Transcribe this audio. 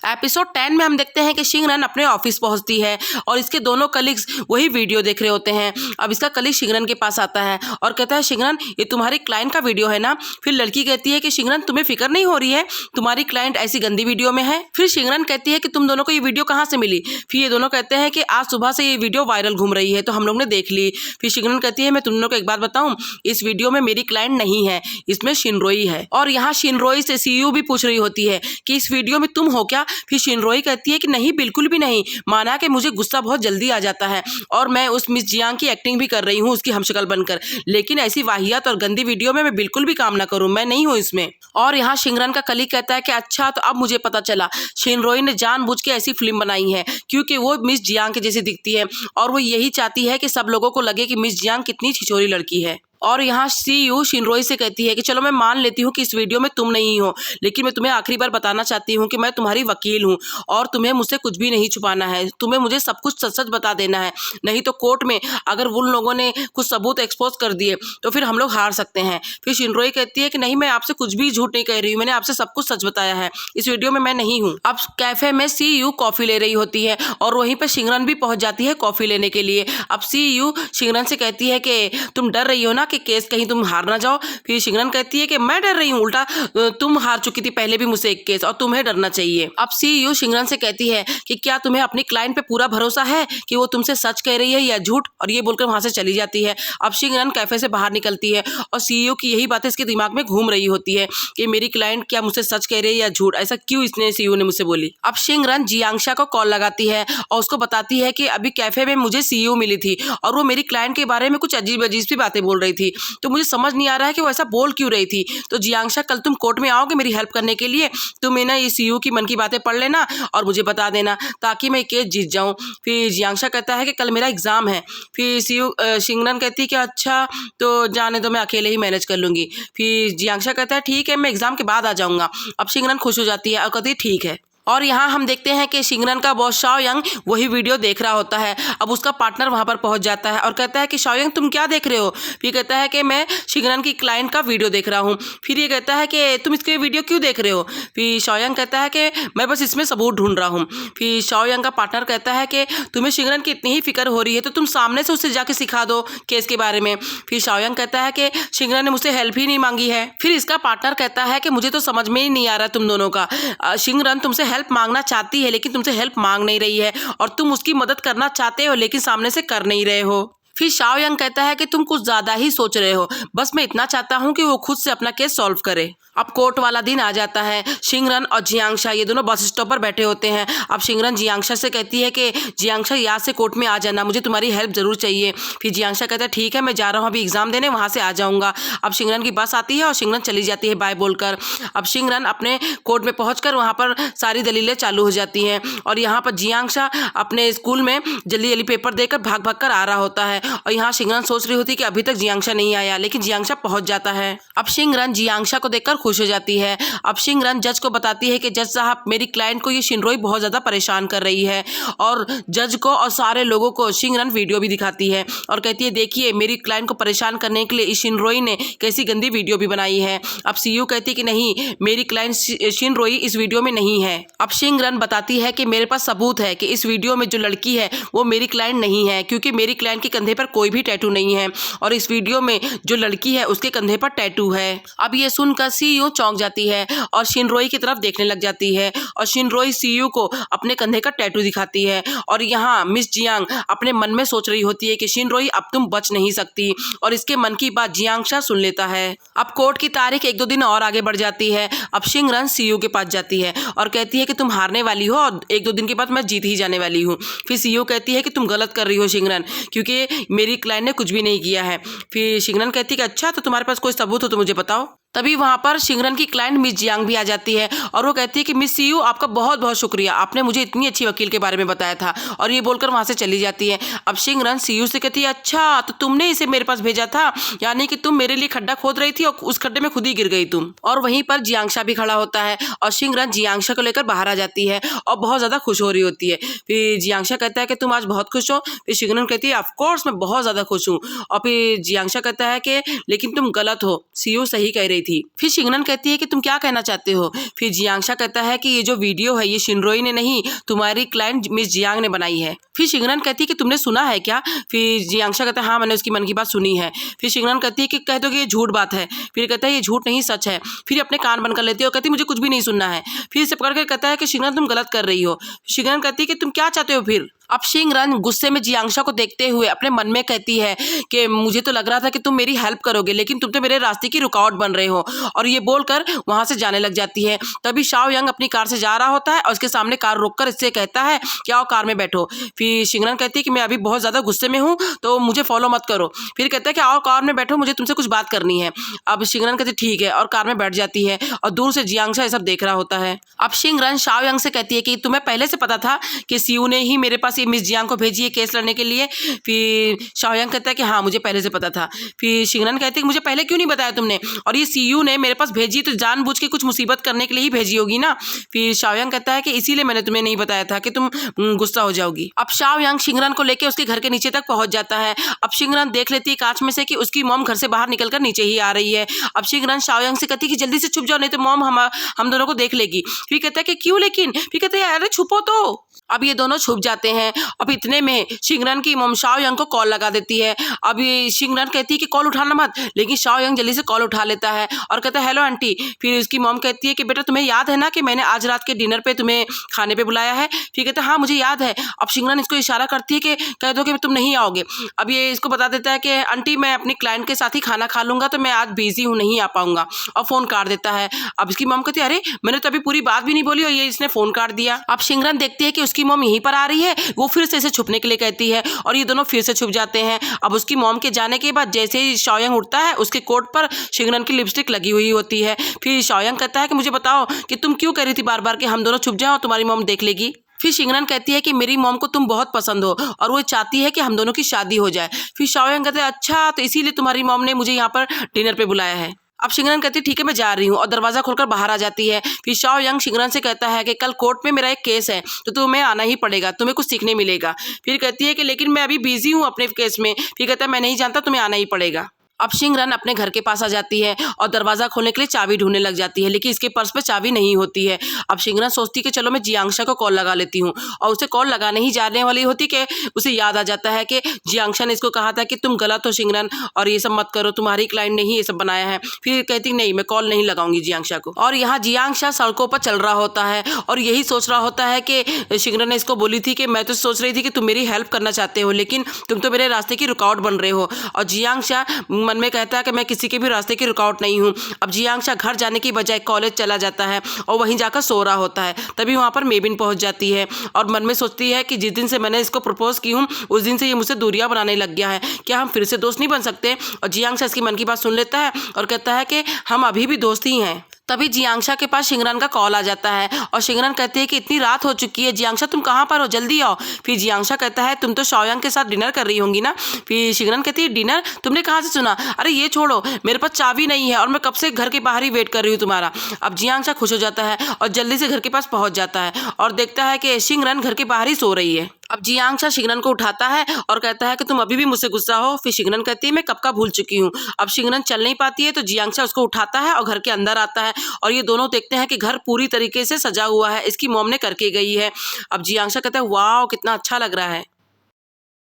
Episode 10 में हम देखते हैं कि शिंगरन अपने ऑफिस पहुंचती है और इसके दोनों कलीग्स वही वीडियो देख रहे होते हैं। अब इसका कलीग शिंगरन के पास आता है और कहता है, शिंगरन ये तुम्हारी क्लाइंट का वीडियो है ना। फिर लड़की कहती है कि शिंगरन तुम्हें फिक्र नहीं हो रही है, तुम्हारी क्लाइंट ऐसी गंदी वीडियो में है। फिर शिंगरन कहती है कि तुम दोनों को ये वीडियो कहाँ से मिली। फिर ये दोनों कहते हैं कि आज सुबह से ये वीडियो वायरल घूम रही है तो हम लोग ने देख ली। फिर शिंगरन कहती है, मैं तुम दोनों को एक बात बताऊं, इस वीडियो में मेरी क्लाइंट नहीं है, इसमें शिनरोई है। और यहाँ शिनरोई से सीयू भी पूछ रही होती है कि इस वीडियो में तुम हो क्या। फिर शिनरोई कहती है कि नहीं, बिल्कुल भी नहीं, माना कि मुझे गुस्सा बहुत जल्दी आ जाता है और मैं उस मिस जियांग की एक्टिंग भी कर रही हूँ उसकी हमशक्ल बनकर, लेकिन ऐसी वाहियात और गंदी वीडियो में मैं बिल्कुल भी काम ना करूँ, मैं नहीं हूँ इसमें। और यहाँ शिंगरन का कलीग कहता है कि अच्छा, तो अब मुझे पता चला शिनरोई ने जानबूझ के ऐसी फिल्म बनाई है क्योंकि वो मिस जियांग के जैसी दिखती है और वो यही चाहती है कि सब लोगों को लगे कि मिस जियांग कितनी छिछोरी लड़की है। और यहाँ सीयू शिनरोई से कहती है कि चलो मैं मान लेती हूँ कि इस वीडियो में तुम नहीं हो, लेकिन मैं तुम्हें आखिरी बार बताना चाहती हूँ कि मैं तुम्हारी वकील हूँ और तुम्हें मुझसे कुछ भी नहीं छुपाना है, तुम्हें मुझे सब कुछ सच सच बता देना है, नहीं तो कोर्ट में अगर उन लोगों ने कुछ सबूत एक्सपोज कर दिए तो फिर हम लोग हार सकते हैं। फिर शिनरोई कहती है कि नहीं, मैं आपसे कुछ भी झूठ नहीं कह रही हूँ, मैंने आपसे सब कुछ सच बताया है, इस वीडियो में मैं नहीं हूँ। अब कैफे में सीयू कॉफी ले रही होती है और वहीं पर शिंगरन भी पहुंच जाती है कॉफी लेने के लिए। अब सीयू शिंगरन से कहती है कि तुम डर रही हो ना कि केस कहीं तुम हार ना जाओ। फिर शिंगरन कहती है कि मैं डर रही हूँ, उल्टा तुम हार चुकी थी पहले भी मुझसे एक केस और तुम्हें डरना चाहिए। अब सीयू शिंगरन से कहती है कि क्या तुम्हें अपनी क्लाइंट पे पूरा भरोसा है कि वो तुमसे सच कह रही है या झूठ, और ये बोलकर वहां से चली जाती है। अब शिंगरन कैफे से बाहर निकलती है और सीयू की यही बातें इसके दिमाग में घूम रही होती है कि मेरी क्लाइंट क्या मुझसे सच कह रही है या झूठ, ऐसा क्यों इसने सीयू ने मुझसे बोली। अब शिंगरन जियांगशा को कॉल लगाती है और उसको बताती है कि अभी कैफे में मुझे सीयू मिली थी और वो मेरी क्लाइंट के बारे में कुछ अजीब अजीब सी बातें बोल रही थी, तो मुझे समझ नहीं आ रहा है कि वो ऐसा बोल क्यों रही थी। तो जियांगशा, कल तुम कोर्ट में आओगे मेरी हेल्प करने के लिए, तुम ना ये सीयू की मन की बातें पढ़ लेना और मुझे बता देना ताकि मैं केस जीत जाऊं। फिर जियांगशा कहता है कि कल मेरा एग्जाम है। फिर शिंगरन कहती है कि अच्छा, तो जाने दो, मैं अकेले ही मैनेज कर लूंगी। फिर जियांगशा कहता है ठीक है, मैं एग्जाम के बाद आ जाऊंगा। अब शिंगरन खुश हो जाती है और कहती है ठीक है। और यहाँ हम देखते हैं कि शिंगरन का बॉस शाओयंग वही वीडियो देख रहा होता है। अब उसका पार्टनर वहाँ पर पहुँच जाता है और कहता है कि शाओयंग तुम क्या देख रहे हो। फिर कहता है कि मैं शिंगरन की क्लाइंट का वीडियो देख रहा हूँ। फिर ये कहता है कि तुम इसके वीडियो क्यों देख रहे हो। फिर शाओयंग कहता है कि मैं बस इसमें सबूत ढूंढ रहा हूँ। फिर शाओयंग का पार्टनर कहता है कि तुम्हें शिंगरन की इतनी ही फिक्र हो रही है तो तुम सामने से उससे जाके सिखा दो केस के बारे में। फिर शाओयंग कहता है कि शिंगरन ने मुझसे हेल्प ही नहीं मांगी है। फिर इसका पार्टनर कहता है कि मुझे तो समझ में ही नहीं आ रहा तुम दोनों का, शिंगरन तुमसे हेल्प मांगना चाहती है लेकिन तुमसे हेल्प मांग नहीं रही है और तुम उसकी मदद करना चाहते हो लेकिन सामने से कर नहीं रहे हो। फिर शाओयंग कहता है कि तुम कुछ ज्यादा ही सोच रहे हो, बस मैं इतना चाहता हूँ कि वो खुद से अपना केस सॉल्व करे। अब कोर्ट वाला दिन आ जाता है। शिंगरन और जियांगशा ये दोनों बस स्टॉप पर बैठे होते हैं। अब शिंगरन जियांगशा से कहती है कि जियांगशा याद से कोर्ट में आ जाना, मुझे तुम्हारी हेल्प जरूर चाहिए। फिर जियांगशा कहता है ठीक है, मैं जा रहा हूँ अभी एग्जाम देने, वहाँ से आ जाऊँगा। अब शिंगरन की बस आती है और शिंगरन चली जाती है बाय बोलकर। अब शिंगरन अपने कोर्ट में पहुँच वहाँ पर सारी दलीलें चालू हो जाती हैं और यहाँ पर जियांगशा अपने स्कूल में जल्दी जल्दी पेपर देकर भाग भाग कर आ रहा होता है और यहाँ शिंगरन सोच रही होती है कि अभी तक जियांगशा नहीं आया, लेकिन जियांगशा पहुँच जाता है। अब शिंगरन जियांगशा को देखकर खुश हो जाती है। अब शिंगरन जज को बताती है कि जज साहब, मेरी क्लाइंट को ये शिनरोई बहुत ज़्यादा परेशान कर रही है, और जज को और सारे लोगों को शिंगरन वीडियो भी दिखाती है और कहती है देखिए मेरी क्लाइंट को परेशान करने के लिए इस शिनरोई ने कैसी गंदी वीडियो भी बनाई है। अब सीयू कहती है कि नहीं, मेरी क्लाइंट शिनरोई इस वीडियो में नहीं है। अब शिंगरन बताती है कि मेरे पास सबूत है कि इस वीडियो में जो लड़की है वो मेरी क्लाइंट नहीं है, क्योंकि मेरी क्लाइंट के कंधे पर कोई भी टैटू नहीं है और इस वीडियो में जो लड़की है उसके कंधे पर टैटू है। अब ये सुनकर सीयू चौंक जाती है और शिनरोई की तरफ देखने लग जाती है और शिनरोई सीयू को अपने कंधे का टैटू दिखाती है। और यहाँ मिस जियांग अपने मन में सोच रही होती है कि शिनरोई अब तुम बच नहीं सकती, और इसके मन की बात जियांगशा सुन लेता है। अब कोर्ट की तारीख 1-2 दिन और आगे बढ़ जाती है। अब शिंगरन सीयू के पास जाती है और कहती है कि तुम हारने वाली हो और 1-2 दिन के बाद मैं जीत ही जाने वाली हूँ। फिर सीयू कहती है कि तुम गलत कर रही हो शिंगरन, क्योंकि मेरी क्लाइंट ने कुछ भी नहीं किया है। फिर शिंगरन कहती है कि अच्छा, तो तुम्हारे पास कोई सबूत हो तो मुझे बताओ। तभी वहाँ पर शिंगरन की क्लाइंट मिस जियांग भी आ जाती है और वो कहती है कि मिस सीयू, आपका बहुत बहुत शुक्रिया, आपने मुझे इतनी अच्छी वकील के बारे में बताया था, और ये बोलकर वहाँ से चली जाती है। अब शिंगरन सीयू से कहती है अच्छा, तो तुमने इसे मेरे पास भेजा था, यानी कि तुम मेरे लिए खड्डा खोद रही थी और उस खड्डे में खुद ही गिर गई तुम। और वहीं पर जियांगशा भी खड़ा होता है और शिंगरन जियांगशा को लेकर बाहर आ जाती है और बहुत ज़्यादा खुश हो रही होती है। फिर जियांगशा कहता है कि तुम आज बहुत खुश हो। फिर शिंगरन कहती है ऑफकोर्स मैं बहुत ज़्यादा खुश हूँ। और फिर जियांगशा कहता है कि लेकिन तुम गलत हो, सीयू सही कह रही गई थी। फिर शिंगरन कहती है कि तुम क्या कहना चाहते हो। फिर जियांशा कहता है कि ये जो वीडियो है ये शिनरोई ने नहीं, तुम्हारी क्लाइंट मिस जियांग ने बनाई है। फिर शिंगरन कहती है कि तुमने सुना है क्या। फिर जियांशा कहता है हाँ मैंने उसकी मन की बात सुनी है। फिर शिंगरन कहती है कि कह दो कि ये झूठ बात है। फिर कहता है ये झूठ नहीं सच है। फिर अपने कान बंद कर लेती है और कहती है मुझे कुछ भी नहीं सुनना है। फिर इसे पकड़ कर कहता है कि शिंगरन तुम गलत कर रही हो। शिंगरन कहती है कि तुम क्या चाहते हो फिर। अब शिंगरन गुस्से में जियांशा को देखते हुए अपने मन में कहती है कि मुझे तो लग रहा था कि तुम मेरी हेल्प करोगे, लेकिन तुम तो मेरे रास्ते की रुकावट बन रहे हो। और ये बोलकर वहां से जाने लग जाती है। तभी शाओयांग अपनी कार से जा रहा होता है और उसके सामने कार रोककर इससे कहता है कि आओ कार में बैठो। फिर शिंगरन कहती है कि मैं अभी बहुत ज्यादा गुस्से में हूँ तो मुझे फॉलो मत करो। फिर कहता है कि आओ कार में बैठो, मुझे तुमसे कुछ बात करनी है। अब शिंगरन कहती ठीक है और कार में बैठ जाती है और दूर से जियांशा ये सब देख रहा होता है। अब शिंगरन शाओयांग से कहती है कि तुम्हें पहले से पता था कि सीयू ने ही मेरे पास ये मिस जियांग को भेजी है केस लड़ने के लिए। फिर शाओयांग कहता है कि हाँ मुझे पहले से पता था। फिर शिंगरन कहते हैं कि मुझे पहले क्यों नहीं बताया तुमने, और ये सीयू ने मेरे पास भेजी तो जानबूझ के कुछ मुसीबत करने के लिए ही भेजी होगी ना। फिर शाओयांग कहता है कि इसीलिए मैंने तुम्हें नहीं बताया था कि तुम गुस्सा हो जाओगी। अब शाओयांग शिंगरन को लेकर उसके घर के नीचे तक पहुंच जाता है। अब शिंगरन देख लेती है कांच में से कि उसकी मॉम घर से बाहर निकलकर नीचे ही आ रही है। अब शिंगरन शाओयांग से कहती है कि जल्दी से छुप जाओ नहीं तो मॉम हम दोनों को देख लेगी। फिर कहता है कि क्यों लेकिन। फिर कहते हैं अरे छुपो तो। अब ये दोनों छुप जाते हैं। अब इतने में शिंगरन की मॉम शाओयांग को कॉल लगा देती है। अब ये शिंगरन कहती है कि कॉल उठाना मत, लेकिन शाओयांग जल्दी से कॉल उठा लेता है और कहता है हेलो आंटी। फिर उसकी मॉम कहती है कि बेटा तुम्हें याद है ना कि मैंने आज रात के डिनर पे तुम्हें खाने पे बुलाया है। फिर कहता है हाँ मुझे याद है। अब शिंगरन इसको इशारा करती है कि कह दो कि तुम नहीं आओगे। अब ये इसको बता देता है कि आंटी मैं अपनी क्लाइंट के साथ ही खाना खा लूंगा तो मैं आज बिजी हूँ नहीं आ पाऊंगा, और फोन काट देता है। अब इसकी मॉम कहती है अरे मैंने तो अभी पूरी बात भी नहीं बोली और ये इसने फोन काट दिया। अब शिंगरन देखती है कि उसकी मॉम यहीं पर आ रही है, वो फिर से इसे छुपने के लिए कहती है और ये दोनों फिर से छुप जाते हैं। अब उसकी मॉम के जाने के बाद जैसे ही शाओयांग उठता है उसके कोट पर शिंगरन की लिपस्टिक लगी हुई होती है। फिर शाओयांग कहता है कि मुझे बताओ कि तुम क्यों कह रही थी बार बार कि हम दोनों छुप जाओ तुम्हारी मॉम देख लेगी। फिर शिंगरन कहती है कि मेरी मॉम को तुम बहुत पसंद हो और वो चाहती है कि हम दोनों की शादी हो जाए। फिर शाओयांग कहते हैं अच्छा तो इसीलिए तुम्हारी मॉम ने मुझे यहाँ पर डिनर पे बुलाया है। अब शिंगरन कहती है ठीक है मैं जा रही हूँ और दरवाजा खोलकर बाहर आ जाती है। फिर शाओयांग शिंगरन से कहता है कि कल कोर्ट में मेरा एक केस है तो तुम्हें आना ही पड़ेगा, तुम्हें कुछ सीखने मिलेगा। फिर कहती है कि लेकिन मैं अभी बिजी हूँ अपने केस में। फिर कहता है मैं नहीं जानता, तुम्हें आना ही पड़ेगा। अब शिंगरन अपने घर के पास आ जाती है और दरवाजा खोलने के लिए चाबी ढूंढने लग जाती है, लेकिन इसके पर्स पे चाबी नहीं होती है। अब शिंगरन सोचती है कि चलो मैं जियांशा को कॉल लगा लेती हूँ, और उसे कॉल लगाने ही जाने वाली होती कि उसे याद आ जाता है कि जियांशा ने इसको कहा था कि तुम गलत हो शिंगरन और ये सब मत करो, तुम्हारी क्लाइंट ने ही ये सब बनाया है। फिर कहती नहीं मैं कॉल नहीं लगाऊंगी जियांशा को। और यहाँ जियांशा सड़कों पर चल रहा होता है और यही सोच रहा होता है कि शिंगरन ने इसको बोली थी कि मैं तो सोच रही थी कि तुम मेरी हेल्प करना चाहते हो लेकिन तुम तो मेरे रास्ते की रुकावट बन रहे हो। और जियांशा मन में कहता है कि मैं किसी के भी रास्ते की रुकावट नहीं हूँ। अब जियांशा घर जाने की बजाय कॉलेज चला जाता है और वहीं जाकर सो रहा होता है। तभी वहाँ पर मेबिन पहुँच जाती है और मन में सोचती है कि जिस दिन से मैंने इसको प्रपोज की हूँ उस दिन से ये मुझसे दूरियां बनाने लग गया है, क्या हम फिर से दोस्त नहीं बन सकते। और जियांशा इसकी मन की बात सुन लेता है और कहता है कि हम अभी भी दोस्त ही हैं। तभी जियांशा के पास शिंगरन का कॉल आ जाता है और शिंगरन कहती है कि इतनी रात हो चुकी है जियांशा तुम कहाँ पर हो, जल्दी आओ। फिर जियांशा कहता है तुम तो शाओयांग के साथ डिनर कर रही होंगी ना। फिर शिंगरन कहती है डिनर, तुमने कहाँ से सुना। अरे ये छोड़ो, मेरे पास चाबी नहीं है और मैं कब से घर के बाहर ही वेट कर रही हूँ तुम्हारा। अब जियांशा खुश हो जाता है और जल्दी से घर के पास पहुंच जाता है और देखता है कि शिंगरन घर के बाहर ही सो रही है। अब जियांशा शिंगरन को उठाता है और कहता है कि तुम अभी भी मुझसे गुस्सा हो। फिर शिंगरन कहती है मैं कब का भूल चुकी हूँ। अब शिंगरन चल नहीं पाती है तो जियांशा उसको उठाता है और घर के अंदर आता है और ये दोनों देखते हैं कि घर पूरी तरीके से सजा हुआ है, इसकी मॉम ने करके गई है। अब जियांशा कहता है वाह कितना अच्छा लग रहा है।